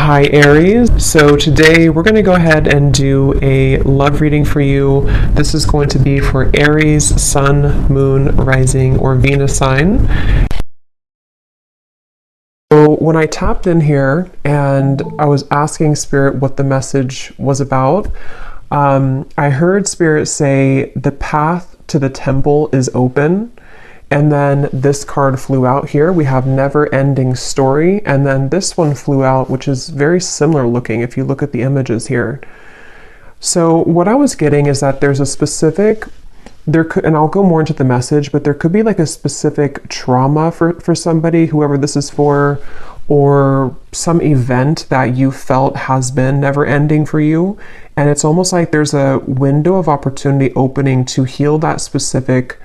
Hi Aries, so today we're going to go ahead and do a love reading for you. This is going to be for Aries, Sun, Moon, Rising, or Venus sign. So when I tapped in here and I was asking Spirit what the message was about, I heard Spirit say the path to the temple is open. And then this card flew out here. We have never ending story. And then this one flew out, which is very similar looking if you look at the images here. So what I was getting is that there's a specific, and I'll go more into the message, but there could be like a specific trauma for somebody, whoever this is for, or some event that you felt has been never ending for you. And it's almost like there's a window of opportunity opening to heal that specific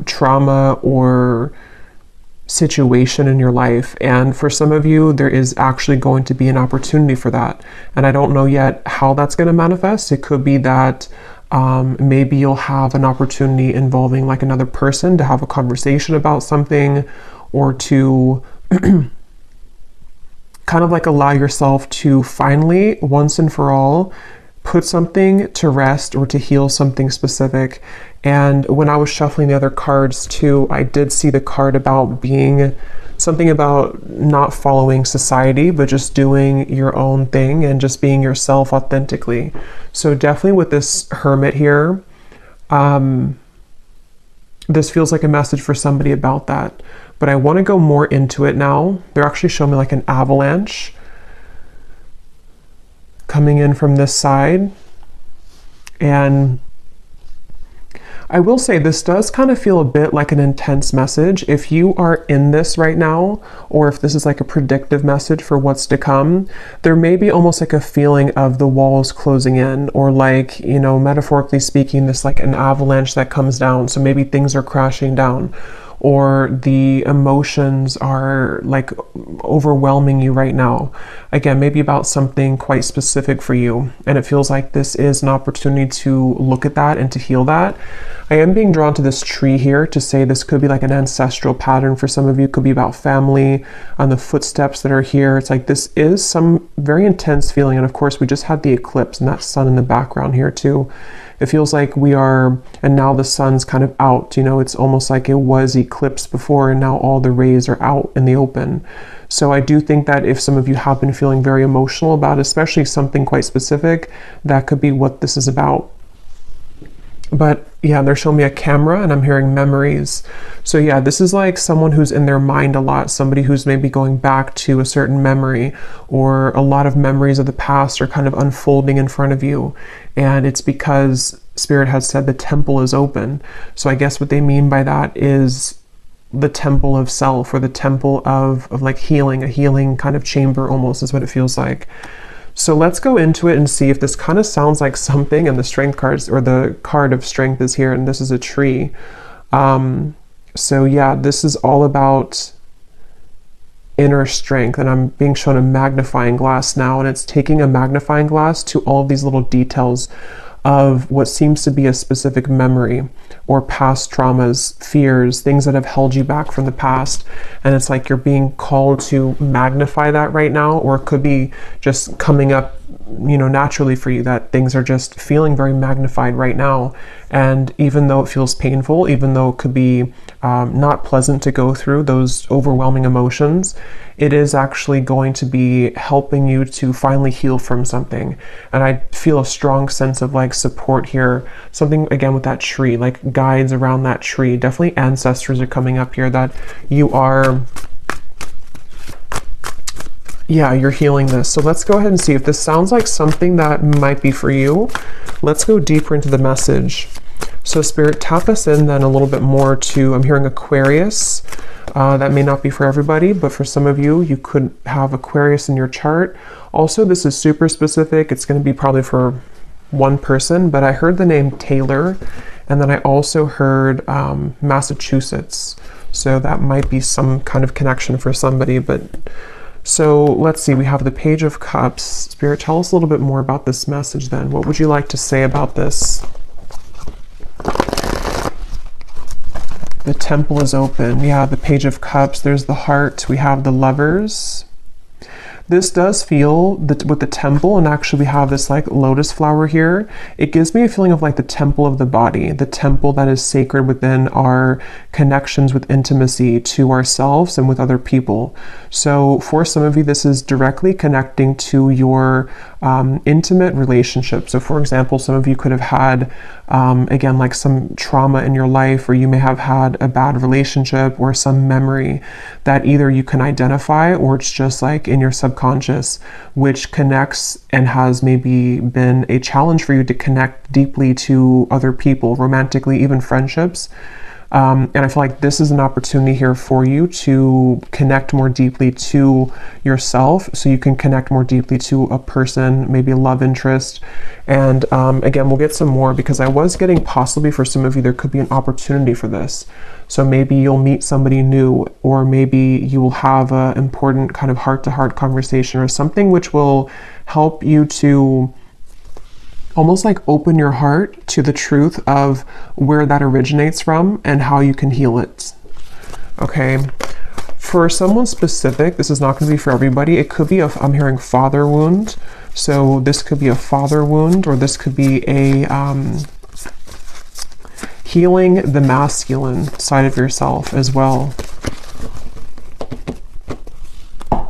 trauma or situation in your life. And for some of you, there is actually going to be an opportunity for that. And I don't know yet how that's going to manifest. It could be that maybe you'll have an opportunity involving like another person to have a conversation about something, or to kind of like allow yourself to finally, once and for all, put something to rest or to heal something specific. And when I was shuffling the other cards too, I did see the card about being something about not following society, but just doing your own thing and just being yourself authentically. So definitely with this Hermit here, this feels like a message for somebody about that. But I want to go more into it now. They're actually showing me like an avalanche coming in from this side. And I will say this does kind of feel a bit like an intense message. If you are in this right now, or if this is like a predictive message for what's to come, there may be almost like a feeling of the walls closing in, or like, you know, metaphorically speaking, this like an avalanche that comes down. So maybe things are crashing down, or the emotions are like overwhelming you right now. Again, maybe about something quite specific for you. And it feels like this is an opportunity to look at that and to heal that. I am being drawn to this tree here to say this could be like an ancestral pattern for some of you. It could be about family, on the footsteps that are here. It's like this is some very intense feeling. And of course, we just had the eclipse and that sun in the background here too. It feels like we are, and now the sun's kind of out, you know, it's almost like it was eclipsed before and now all the rays are out in the open. So I do think that if some of you have been feeling very emotional about especially something quite specific, that could be what this is about. But yeah, they're showing me a camera and I'm hearing memories. So yeah, this is like someone who's in their mind a lot, somebody who's maybe going back to a certain memory, or a lot of memories of the past are kind of unfolding in front of you. And it's because Spirit has said the temple is open. So I guess what they mean by that is the temple of self, or the temple of like healing, a healing kind of chamber almost is what it feels like. So let's go into it and see if this kind of sounds like something. And the strength cards, or the card of strength is here, and this is a tree. So yeah, this is all about inner strength, and I'm being shown a magnifying glass now, and it's taking a magnifying glass to all of these little details of what seems to be a specific memory, or past traumas, fears, things that have held you back from the past. And it's like you're being called to magnify that right now, or it could be just coming up, you know, naturally for you, that things are just feeling very magnified right now. And even though it feels painful, even though it could be not pleasant to go through those overwhelming emotions, it is actually going to be helping you to finally heal from something. And I feel a strong sense of like support here. Something again with that tree, like guides around that tree. Definitely ancestors are coming up here, that you are, yeah, you're healing this. So let's go ahead and see if this sounds like something that might be for you. Let's go deeper into the message. So Spirit, tap us in then a little bit more to, I'm hearing Aquarius. That may not be for everybody, but for some of you, you could have Aquarius in your chart. Also, this is super specific. It's going to be probably for one person, but I heard the name Taylor, and then I also heard Massachusetts. So that might be some kind of connection for somebody. But so let's see, we have the Page of Cups. Spirit, tell us a little bit more about this message then. What would you like to say about this? The temple is open. Yeah, the Page of Cups. There's the heart. We have the Lovers. This does feel with the temple, and actually we have this like lotus flower here. It gives me a feeling of like the temple of the body, the temple that is sacred within our connections with intimacy to ourselves and with other people. So for some of you, this is directly connecting to your intimate relationship. So for example, some of you could have had, again, like some trauma in your life, or you may have had a bad relationship or some memory that either you can identify or it's just like in your subconscious, which connects and has maybe been a challenge for you to connect deeply to other people, romantically, even friendships. And I feel like this is an opportunity here for you to connect more deeply to yourself, so you can connect more deeply to a person, maybe a love interest. And again, we'll get some more, because I was getting possibly for some of you, there could be an opportunity for this. So maybe you'll meet somebody new, or maybe you will have an important kind of heart-to-heart conversation or something which will help you to almost like open your heart to the truth of where that originates from and how you can heal it. Okay. For someone specific, this is not going to be for everybody. It could be I'm hearing father wound. So this could be a father wound, or this could be a healing the masculine side of yourself as well.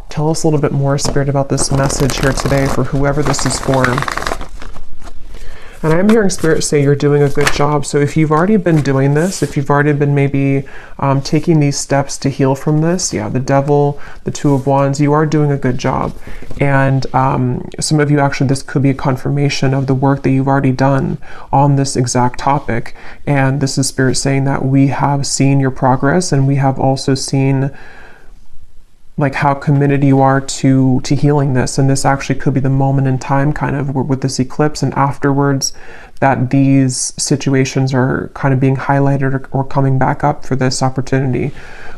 Tell us a little bit more, Spirit, about this message here today for whoever this is for. And I'm hearing Spirit say you're doing a good job. So if you've already been doing this, if you've already been maybe taking these steps to heal from this, yeah, the Devil, the Two of Wands, you are doing a good job. And some of you, actually, this could be a confirmation of the work that you've already done on this exact topic. And this is Spirit saying that we have seen your progress, and we have also seen like how committed you are to healing this. And this actually could be the moment in time, kind of with this eclipse and afterwards, that these situations are kind of being highlighted or coming back up for this opportunity.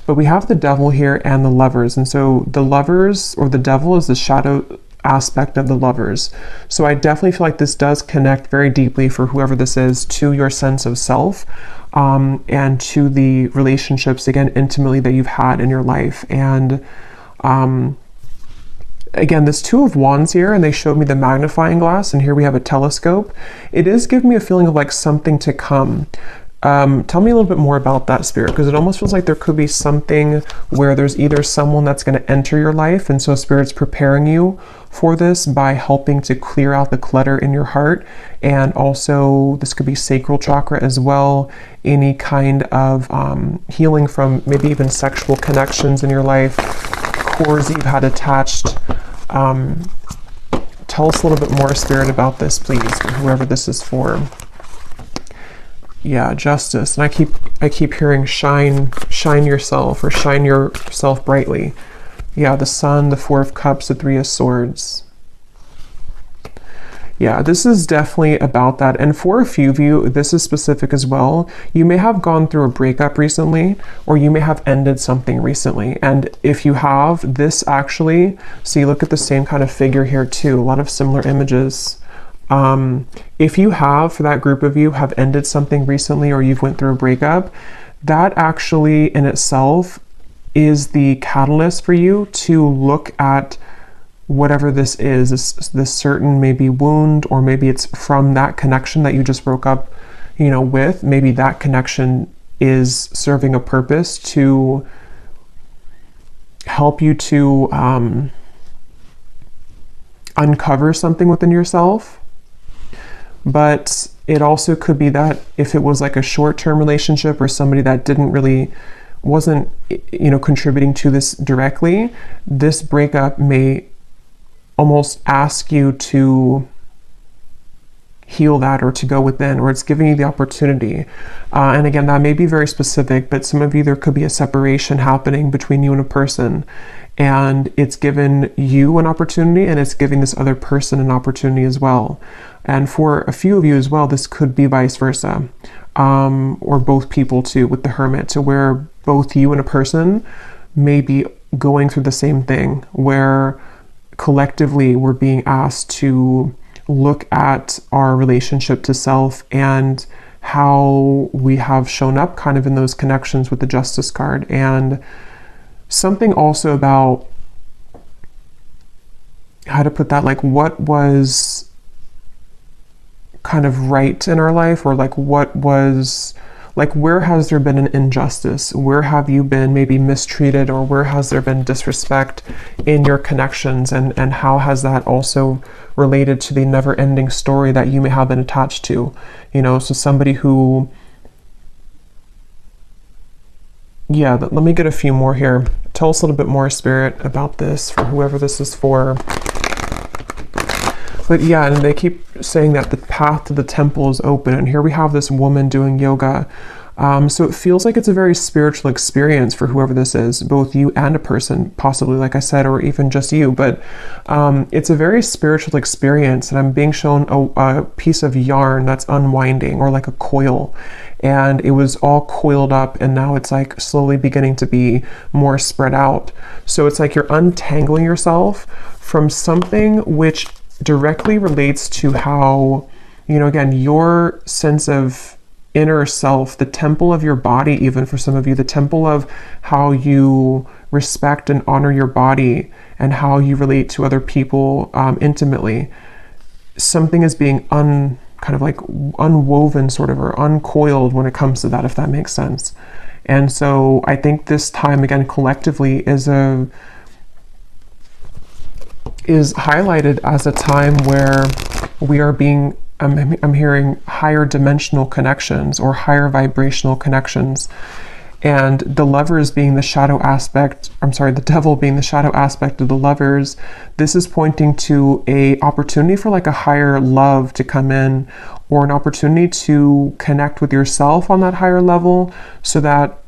But we have the Devil here and the Lovers. And so the Lovers, or the Devil, is the shadow aspect of the Lovers. So I definitely feel like this does connect very deeply for whoever this is to your sense of self, and to the relationships, again, intimately, that you've had in your life. And again, this Two of Wands here, and they showed me the magnifying glass, and here we have a telescope. It is giving me a feeling of like something to come. Tell me a little bit more about that, Spirit, because it almost feels like there could be something where there's either someone that's going to enter your life, and so Spirit's preparing you for this by helping to clear out the clutter in your heart. And also this could be sacral chakra as well, any kind of healing from maybe even sexual connections in your life, cords you've had attached. Tell us a little bit more, Spirit, about this, please, for whoever this is for. Yeah, Justice. And I keep hearing shine yourself, or shine yourself brightly. Yeah, the Sun, the Four of Cups, the Three of Swords. Yeah, this is definitely about that. And for a few of you, this is specific as well. You may have gone through a breakup recently, or you may have ended something recently. And if you have, this actually, see, look at the same kind of figure here too. A lot of similar images. If you have, for that group of you, have ended something recently, or you've went through a breakup, that actually in itself is the catalyst for you to look at whatever this is, this certain maybe wound, or maybe it's from that connection that you just broke up, with. Maybe that connection is serving a purpose to help you to uncover something within yourself. But it also could be that if it was like a short-term relationship, or somebody that wasn't contributing to this directly, this breakup may almost ask you to heal that, or to go within, or it's giving you the opportunity. And again, that may be very specific, but some of you, there could be a separation happening between you and a person, and it's given you an opportunity, and it's giving this other person an opportunity as well. And for a few of you as well, this could be vice versa, or both people too, with the Hermit, to where both you and a person may be going through the same thing, where collectively we're being asked to look at our relationship to self and how we have shown up kind of in those connections with the Justice card. And something also about how to put that, like what was kind of right in our life, or like what was, like where has there been an injustice? Where have you been maybe mistreated, or where has there been disrespect in your connections, and how has that also related to the never-ending story that you may have been attached to? You know, so somebody who, yeah, let me get a few more here. Tell us a little bit more, Spirit, about this for whoever this is for. But yeah, and they keep saying that the path to the temple is open, and here we have this woman doing yoga. So it feels like it's a very spiritual experience for whoever this is, both you and a person, possibly, like I said, or even just you. But it's a very spiritual experience, and I'm being shown a piece of yarn that's unwinding, or like a coil. And it was all coiled up, and now it's like slowly beginning to be more spread out. So it's like you're untangling yourself from something which directly relates to how, you know, again, your sense of inner self, the temple of your body, even for some of you, the temple of how you respect and honor your body and how you relate to other people intimately. Something is being kind of like unwoven, sort of, or uncoiled when it comes to that, if that makes sense. And so I think this time, again, collectively is highlighted as a time where we are being, I'm hearing higher dimensional connections, or higher vibrational connections. And the lovers being the shadow aspect, the devil being the shadow aspect of the lovers, this is pointing to a opportunity for like a higher love to come in, or an opportunity to connect with yourself on that higher level, so that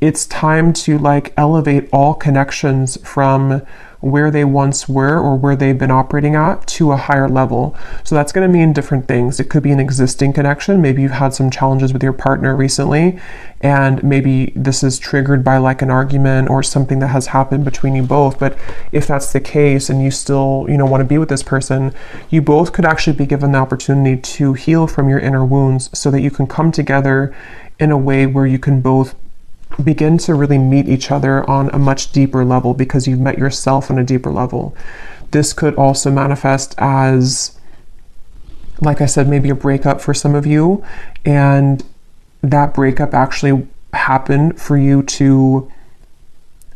it's time to like elevate all connections from where they once were, or where they've been operating at, to a higher level. So that's going to mean different things. It could be an existing connection. Maybe you've had some challenges with your partner recently, and maybe this is triggered by like an argument or something that has happened between you both. But if that's the case, and you still, you know, want to be with this person, you both could actually be given the opportunity to heal from your inner wounds, so that you can come together in a way where you can both begin to really meet each other on a much deeper level, because you've met yourself on a deeper level. This could also manifest as, like I said, maybe a breakup for some of you, and that breakup actually happened for you to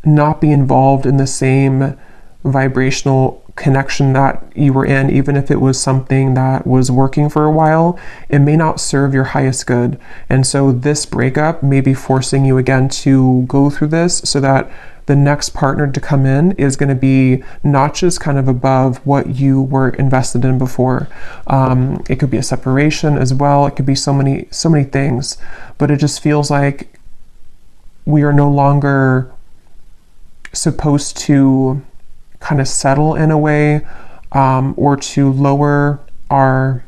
not be involved in the same vibrational connection that you were in. Even if it was something that was working for a while, it may not serve your highest good. And so this breakup may be forcing you again to go through this, so that the next partner to come in is going to be not just kind of above what you were invested in before. It could be a separation as well. It could be so many things, but it just feels like we are no longer supposed to kind of settle in a way, or to lower our,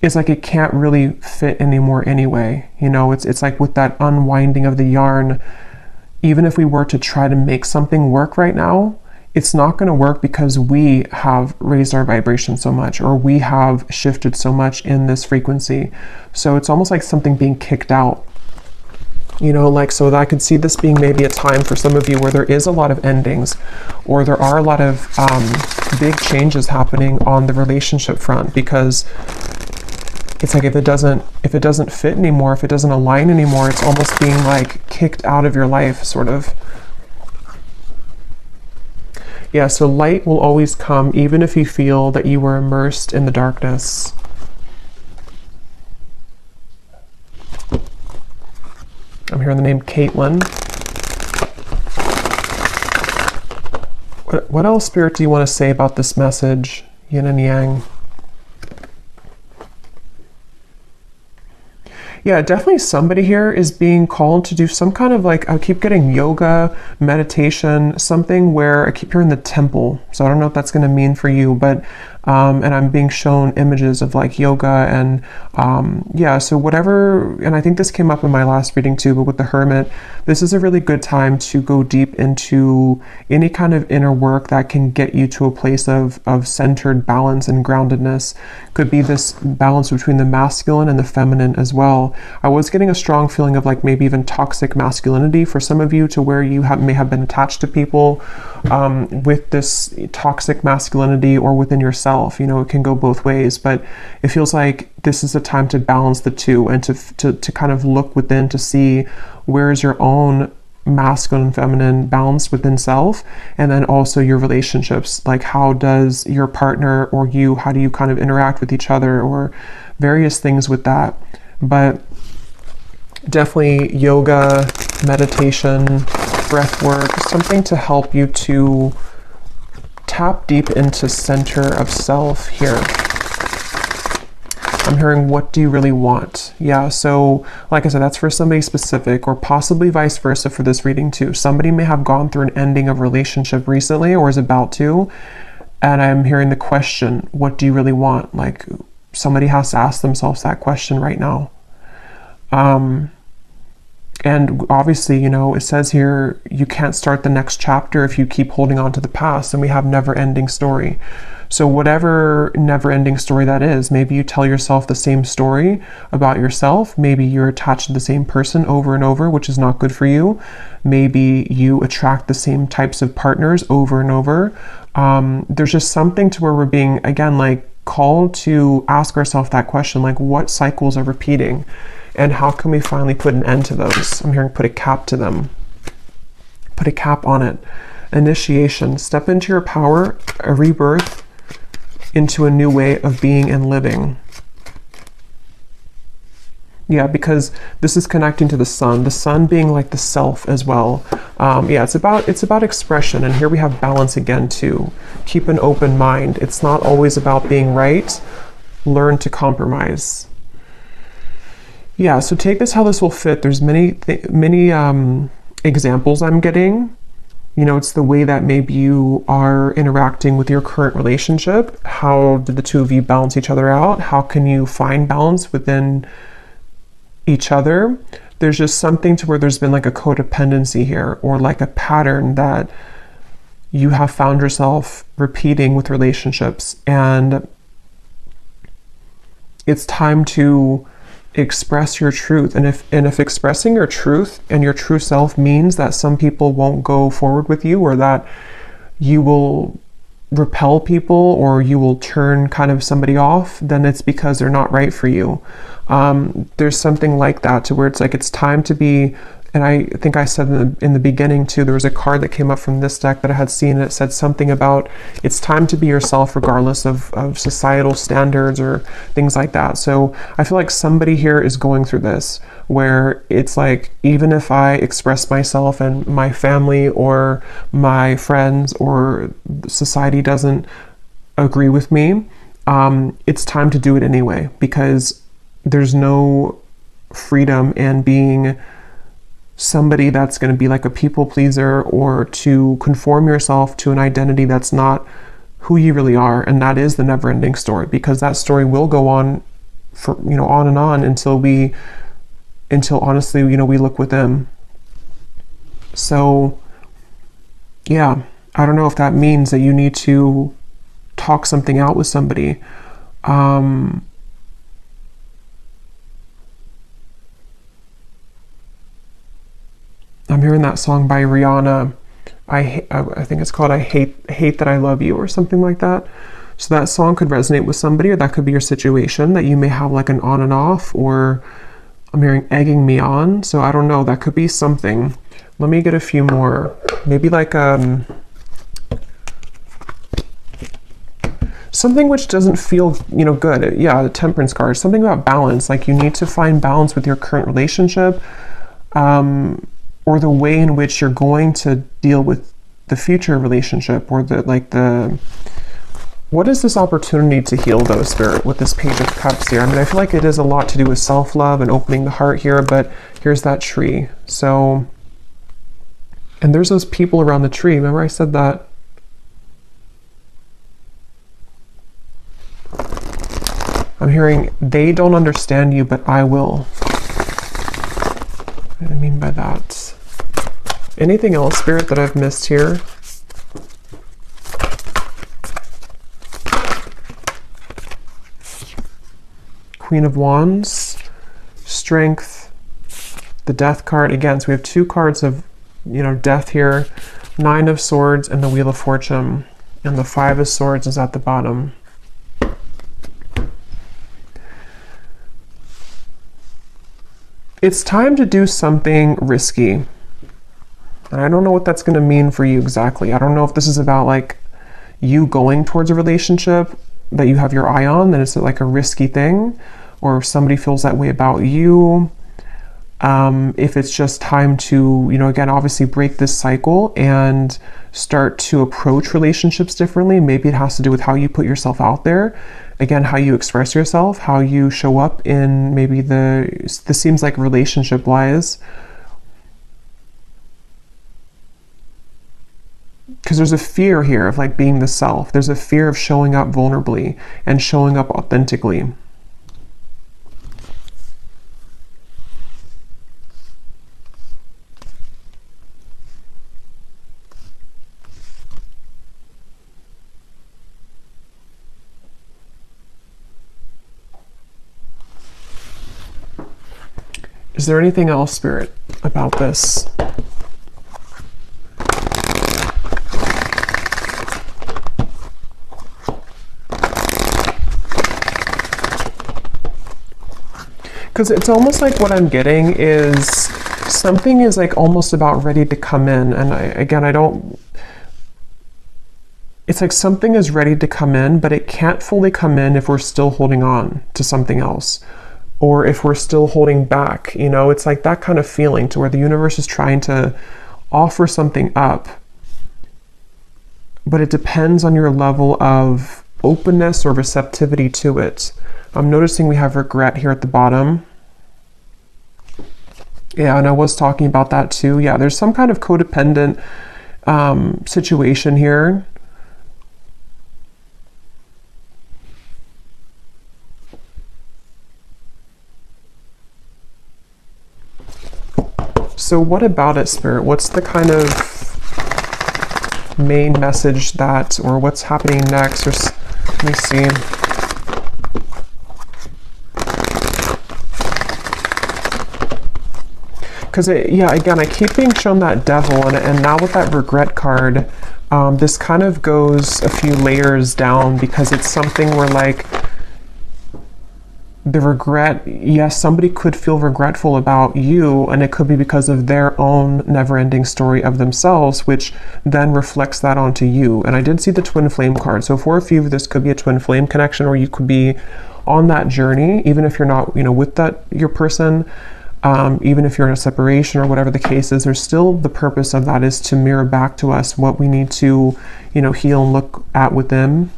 it's like it can't really fit anymore anyway. You know, it's like with that unwinding of the yarn, even if we were to try to make something work right now, it's not going to work, because we have raised our vibration so much, or we have shifted so much in this frequency. So it's almost like something being kicked out. You know, like, so that I could see this being maybe a time for some of you where there is a lot of endings, or there are a lot of big changes happening on the relationship front, because it's like if it doesn't fit anymore, if it doesn't align anymore, it's almost being like kicked out of your life, sort of. Yeah, so light will always come, even if you feel that you were immersed in the darkness. I'm hearing the name Caitlin. What else, Spirit, do you want to say about this message, yin and yang? Yeah, definitely somebody here is being called to do some kind of like, I keep getting yoga, meditation, something where I keep hearing the temple. So I don't know what that's going to mean for you, but And I'm being shown images of like yoga and yeah, so whatever. And I think this came up in my last reading too, but with the Hermit, this is a really good time to go deep into any kind of inner work that can get you to a place of centered balance and groundedness. Could be this balance between the masculine and the feminine as well. I was getting a strong feeling of like maybe even toxic masculinity for some of you, to where you may have been attached to people with this toxic masculinity, or within yourself. You know, it can go both ways, but it feels like this is a time to balance the two, and to kind of look within to see where is your own masculine and feminine balance within self, and then also your relationships. Like, how does your partner or you, how do you kind of interact with each other, or various things with that. But definitely yoga, meditation, breath work, something to help you to tap deep into center of self here. I'm hearing, what do you really want? Yeah, so like I said, that's for somebody specific, or possibly vice versa for this reading too. Somebody may have gone through an ending of a relationship recently, or is about to, and I'm hearing the question, what do you really want? Like, somebody has to ask themselves that question right now. And obviously, you know, it says here, you can't start the next chapter if you keep holding on to the past, and we have never-ending story. So whatever never-ending story that is, maybe you tell yourself the same story about yourself. Maybe you're attached to the same person over and over, which is not good for you. Maybe you attract the same types of partners over and over. There's just something to where we're being, again, like, called to ask ourselves that question, like, what cycles are repeating? And how can we finally put an end to those? I'm hearing put a cap to them. Put a cap on it. Initiation. Step into your power, a rebirth into a new way of being and living. Yeah, because this is connecting to the sun being like the self as well. Yeah, it's about expression. And here we have balance again too. Keep an open mind. It's not always about being right. Learn to compromise. Yeah, so take this how this will fit. There's many examples I'm getting. You know, it's the way that maybe you are interacting with your current relationship. How did the two of you balance each other out? How can you find balance within each other? There's just something to where there's been like a codependency here, or like a pattern that you have found yourself repeating with relationships. And it's time to express your truth. And if expressing your truth and your true self means that some people won't go forward with you, or that you will repel people, or you will turn kind of somebody off, then it's because they're not right for you. There's something like that, to where it's like, it's time to be, and I think I said in the beginning too, there was a card that came up from this deck that I had seen, and it said something about, it's time to be yourself regardless of societal standards or things like that. So I feel like somebody here is going through this, where it's like, even if I express myself and my family or my friends or society doesn't agree with me, it's time to do it anyway, because there's no freedom in being somebody that's going to be like a people pleaser, or to conform yourself to an identity that's not who you really are. And that is the never-ending story, because that story will go on for, you know, on and on until honestly, you know, we look within. So yeah, I don't know if that means that you need to talk something out with somebody. I'm hearing that song by Rihanna. I think it's called I Hate That I Love You, or something like that. So that song could resonate with somebody, or that could be your situation, that you may have like an on and off, or I'm hearing egging me on. So I don't know, that could be something. Let me get a few more. Maybe like something which doesn't feel, you know, good. Yeah, the Temperance card. Something about balance. Like, you need to find balance with your current relationship. Or the way in which you're going to deal with the future relationship, or what is this opportunity to heal though, Spirit, with this Page of Cups here? I mean, I feel like it is a lot to do with self-love and opening the heart here, but here's that tree. So, and there's those people around the tree. Remember I said that? I'm hearing they don't understand you, but I will. What do I mean by that? Anything else, Spirit, that I've missed here? Queen of Wands, Strength, the Death card. Again, so we have two cards of, death here. Nine of Swords and the Wheel of Fortune. And the Five of Swords is at the bottom. It's time to do something risky. And I don't know what that's going to mean for you exactly. I don't know if this is about like you going towards a relationship that you have your eye on, that it's like a risky thing, or if somebody feels that way about you. If it's just time to, again, obviously break this cycle and start to approach relationships differently. Maybe it has to do with how you put yourself out there. Again, how you express yourself, how you show up in maybe this seems like relationship wise. Because there's a fear here of like being the self. There's a fear of showing up vulnerably and showing up authentically. Is there anything else, Spirit, about this? Because it's almost like what I'm getting is something is like almost about ready to come in. And it's like something is ready to come in, but it can't fully come in if we're still holding on to something else. Or if we're still holding back, it's like that kind of feeling to where the universe is trying to offer something up. But it depends on your level of openness or receptivity to it. I'm noticing we have regret here at the bottom. Yeah, and I was talking about that too. Yeah, there's some kind of codependent situation here. So what about it, Spirit? What's the kind of main message that, or what's happening next? Let me see. Because, again, I keep being shown that Devil, and now with that regret card, this kind of goes a few layers down, because it's something where, like, the regret, yes, somebody could feel regretful about you, and it could be because of their own never-ending story of themselves, which then reflects that onto you. And I did see the twin flame card. So for a few, this could be a twin flame connection, or you could be on that journey, even if you're not, with your person, even if you're in a separation or whatever the case is. There's still the purpose of that is to mirror back to us what we need to, heal and look at within.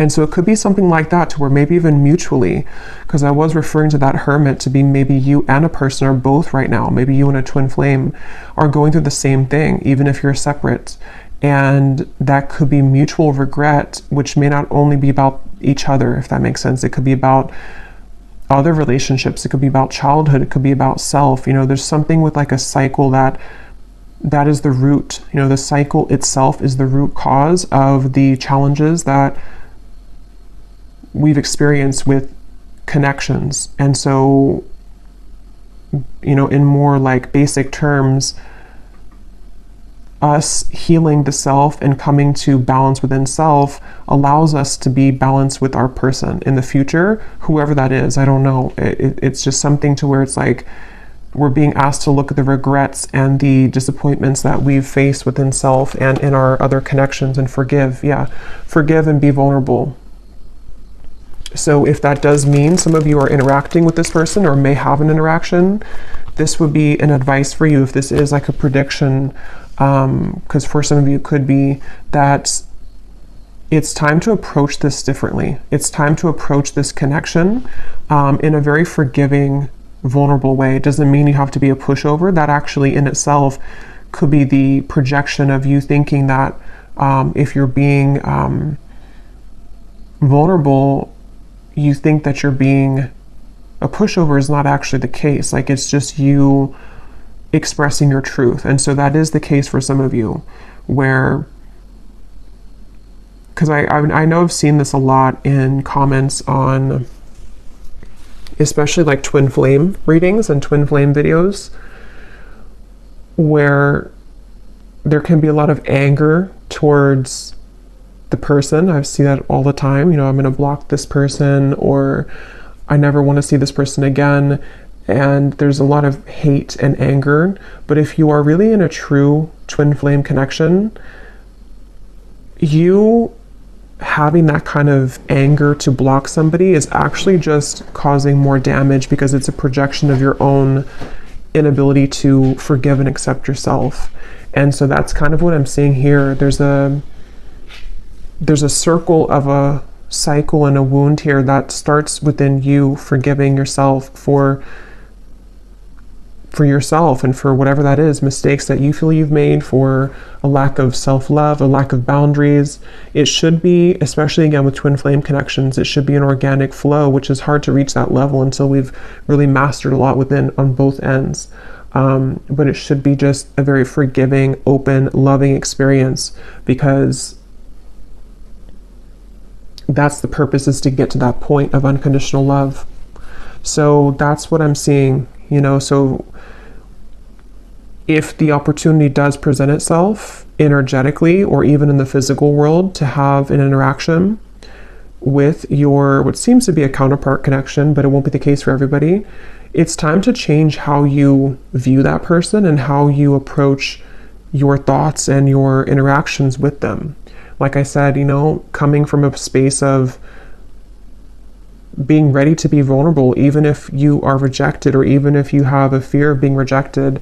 And so it could be something like that, to where maybe even mutually, because I was referring to that Hermit to be maybe you and a person are both right now. Maybe you and a twin flame are going through the same thing, even if you're separate. And that could be mutual regret, which may not only be about each other, if that makes sense. It could be about other relationships. It could be about childhood. It could be about self. There's something with like a cycle that is the root. The cycle itself is the root cause of the challenges that we've experienced with connections. And so, in more like basic terms, us healing the self and coming to balance within self allows us to be balanced with our person in the future, whoever that is. I don't know. It's just something to where it's like we're being asked to look at the regrets and the disappointments that we've faced within self and in our other connections and forgive. Yeah, forgive and be vulnerable. So if that does mean some of you are interacting with this person or may have an interaction, this would be an advice for you if this is like a prediction, because for some of you it could be that it's time to approach this differently. It's time to approach this connection in a very forgiving, vulnerable way. It doesn't mean you have to be a pushover. That actually in itself could be the projection of you thinking that if you're being vulnerable, you think that you're being a pushover is not actually the case. Like, it's just you expressing your truth. And so that is the case for some of you, where, because I know I've seen this a lot in comments on especially like twin flame readings and twin flame videos, where there can be a lot of anger towards the person. I see that all the time. You know, I'm going to block this person, or I never want to see this person again. And there's a lot of hate and anger. But if you are really in a true twin flame connection, you having that kind of anger to block somebody is actually just causing more damage, because it's a projection of your own inability to forgive and accept yourself. And so that's kind of what I'm seeing here. There's a circle of a cycle and a wound here that starts within you forgiving yourself for yourself and for whatever that is, mistakes that you feel you've made, for a lack of self-love, a lack of boundaries. It should be, especially again with twin flame connections, it should be an organic flow, which is hard to reach that level until we've really mastered a lot within on both ends. But it should be just a very forgiving, open, loving experience, because that's the purpose, is to get to that point of unconditional love. So that's what I'm seeing, you know. So if the opportunity does present itself energetically or even in the physical world to have an interaction with your, what seems to be a counterpart connection, but it won't be the case for everybody, it's time to change how you view that person and how you approach your thoughts and your interactions with them. Like I said, you know, coming from a space of being ready to be vulnerable, even if you are rejected, or even if you have a fear of being rejected.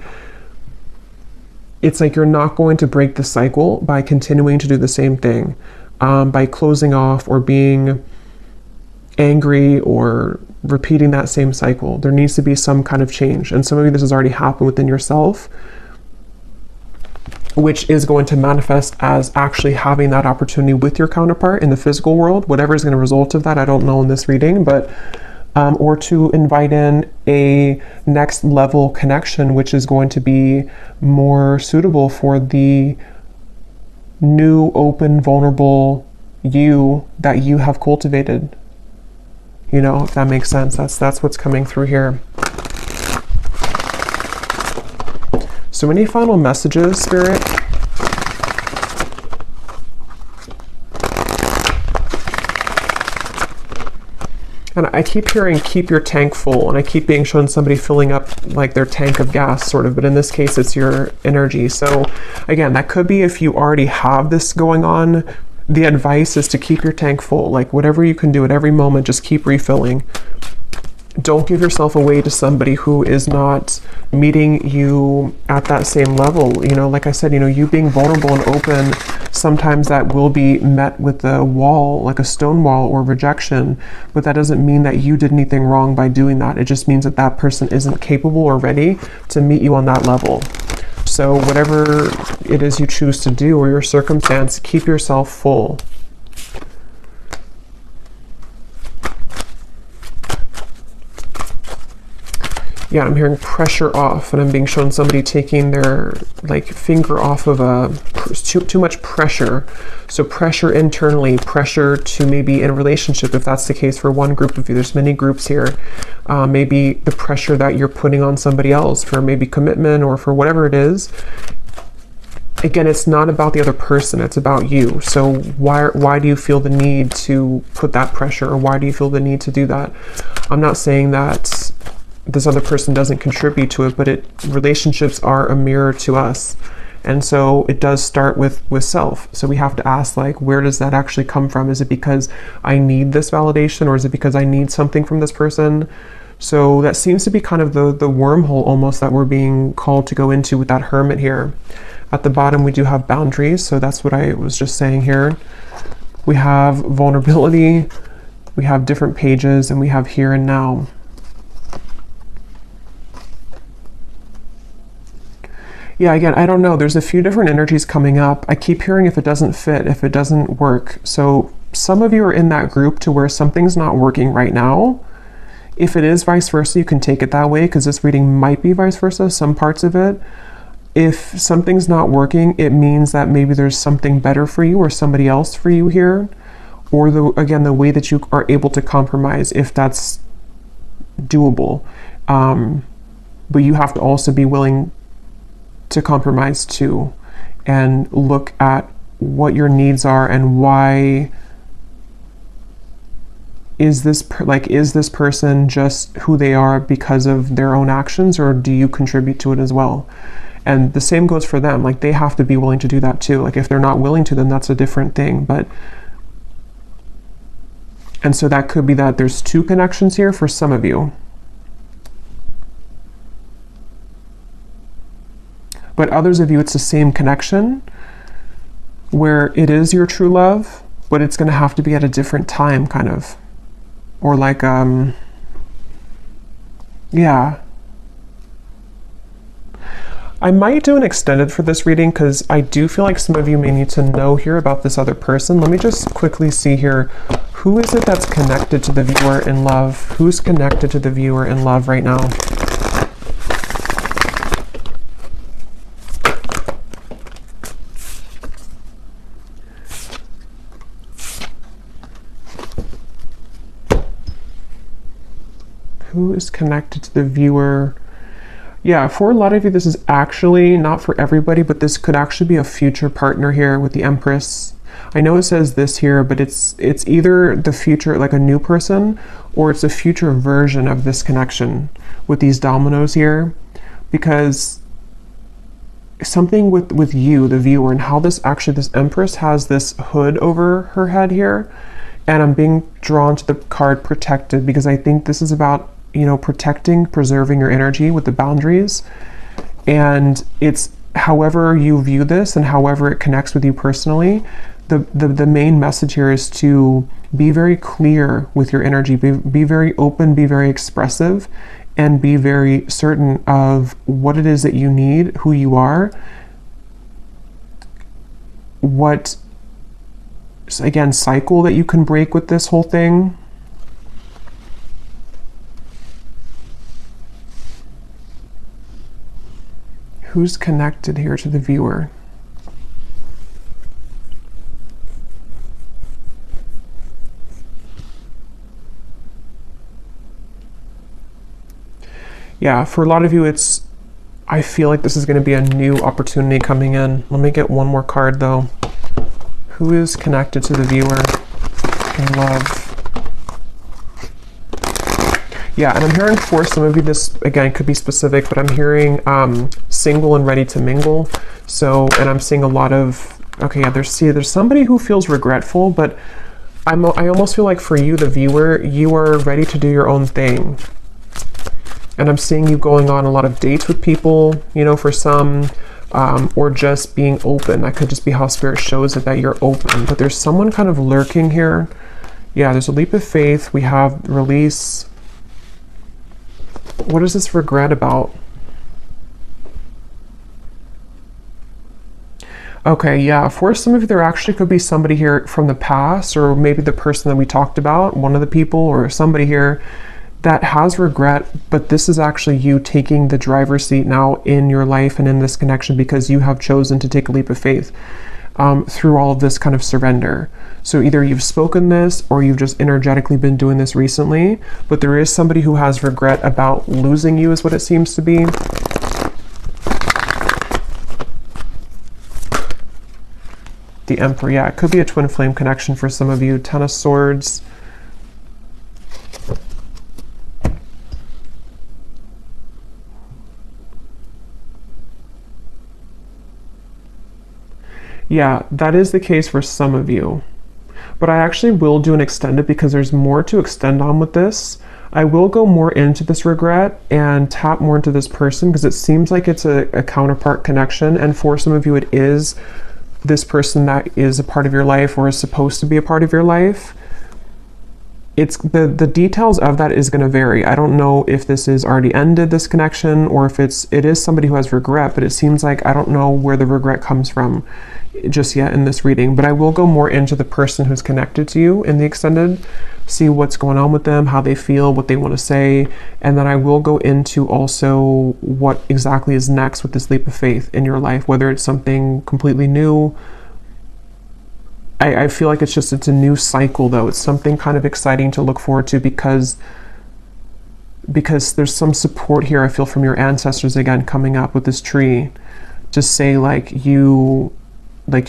It's like you're not going to break the cycle by continuing to do the same thing, by closing off or being angry or repeating that same cycle. There needs to be some kind of change. And some of you, this has already happened within yourself, which is going to manifest as actually having that opportunity with your counterpart in the physical world. Whatever is going to result of that, I don't know in this reading, but or to invite in a next level connection, which is going to be more suitable for the new, open, vulnerable you that you have cultivated. You know, if that makes sense. That's what's coming through here. So any final messages, Spirit? And I keep hearing, keep your tank full, and I keep being shown somebody filling up like their tank of gas, sort of, but in this case, it's your energy. So again, that could be if you already have this going on. The advice is to keep your tank full, like whatever you can do at every moment, just keep refilling. Don't give yourself away to somebody who is not meeting you at that same level. You know, like I said, you know, you being vulnerable and open, sometimes that will be met with a wall, like a stone wall or rejection, but that doesn't mean that you did anything wrong by doing that. It just means that that person isn't capable or ready to meet you on that level. So whatever it is you choose to do, or your circumstance, keep yourself full. Yeah, I'm hearing pressure off, and I'm being shown somebody taking their like finger off of too much pressure. So pressure internally, pressure to maybe in a relationship, if that's the case for one group of you. There's many groups here. Maybe the pressure that you're putting on somebody else for maybe commitment or for whatever it is. Again, it's not about the other person, it's about you. So why do you feel the need to put that pressure, or why do you feel the need to do that? I'm not saying that this other person doesn't contribute to it, but relationships are a mirror to us. And so it does start with self. So we have to ask, like, where does that actually come from? Is it because I need this validation, or is it because I need something from this person? So that seems to be kind of the wormhole almost that we're being called to go into with that Hermit here. At the bottom, we do have boundaries. So that's what I was just saying here. We have vulnerability, we have different pages, and we have here and now. Yeah, again, I don't know. There's a few different energies coming up. I keep hearing if it doesn't fit, if it doesn't work. So some of you are in that group to where something's not working right now. If it is vice versa, you can take it that way, because this reading might be vice versa, some parts of it. If something's not working, it means that maybe there's something better for you or somebody else for you here. Or again, the way that you are able to compromise, if that's doable. But you have to also be willing to compromise too, and look at what your needs are and why is this person just who they are because of their own actions, or do you contribute to it as well? And the same goes for them. Like, they have to be willing to do that too. Like, if they're not willing to, then that's a different thing. And so that could be that there's two connections here for some of you. But others of you, it's the same connection where it is your true love, but it's going to have to be at a different time, kind of. Or like, yeah. I might do an extended for this reading, because I do feel like some of you may need to know here about this other person. Let me just quickly see here. Who is it that's connected to the viewer in love? Who's connected to the viewer in love right now? Who is connected to the viewer? Yeah, for a lot of you, this is actually not for everybody, but this could actually be a future partner here with the Empress. I know it says this here, but it's either the future, like a new person, or it's a future version of this connection with these dominoes here, because something with you, the viewer, and how this Empress has this hood over her head here, and I'm being drawn to the card protected, because I think this is about, protecting, preserving your energy with the boundaries. And it's however you view this and however it connects with you personally, the main message here is to be very clear with your energy, be very open, be very expressive, and be very certain of what it is that you need, who you are, what, again, cycle that you can break with this whole thing. Who's connected here to the viewer? Yeah, for a lot of you, I feel like this is going to be a new opportunity coming in. Let me get one more card though. Who is connected to the viewer in love? Yeah, and I'm hearing for some of you, this again could be specific, but I'm hearing single and ready to mingle. So, and I'm seeing a lot of, okay, yeah, there's somebody who feels regretful, but I almost feel like for you, the viewer, you are ready to do your own thing. And I'm seeing you going on a lot of dates with people, for some, or just being open. That could just be how Spirit shows it, that you're open. But there's someone kind of lurking here. Yeah, there's a leap of faith. We have release. What is this regret about? Okay, yeah, for some of you, there actually could be somebody here from the past, or maybe the person that we talked about, one of the people, or somebody here that has regret, but this is actually you taking the driver's seat now in your life and in this connection, because you have chosen to take a leap of faith through all of this kind of surrender. So either you've spoken this or you've just energetically been doing this recently, but there is somebody who has regret about losing you, is what it seems to be. The Emperor, yeah, it could be a twin flame connection for some of you. Ten of Swords. Yeah, that is the case for some of you. But I actually will do an extended, because there's more to extend on with this. I will go more into this regret and tap more into this person, because it seems like it's a counterpart connection. And for some of you, it is this person that is a part of your life, or is supposed to be a part of your life. it's the details of that is going to vary. I don't know if this is already ended, this connection, or if it is somebody who has regret, but it seems like I don't know where the regret comes from just yet in this reading. But I will go more into the person who's connected to you in the extended, see what's going on with them, how they feel, what they want to say, and then I will go into also what exactly is next with this leap of faith in your life, whether it's something completely new. I feel like it's a new cycle though. It's something kind of exciting to look forward to because there's some support here I feel from your ancestors again coming up with this tree to say like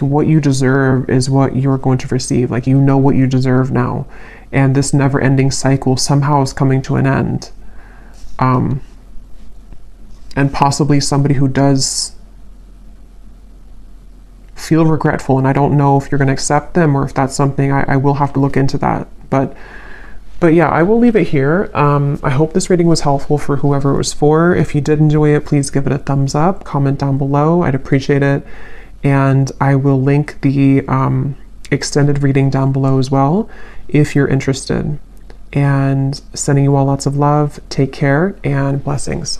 what you deserve is what you're going to receive. Like, you know what you deserve now. And this never-ending cycle somehow is coming to an end. And possibly somebody who does feel regretful, and I don't know if you're going to accept them or if that's something I will have to look into that. But yeah, I will leave it here. I hope this reading was helpful for whoever it was for. If you did enjoy it, please give it a thumbs up, comment down below. I'd appreciate it. And I will link the extended reading down below as well if you're interested. And sending you all lots of love. Take care and blessings.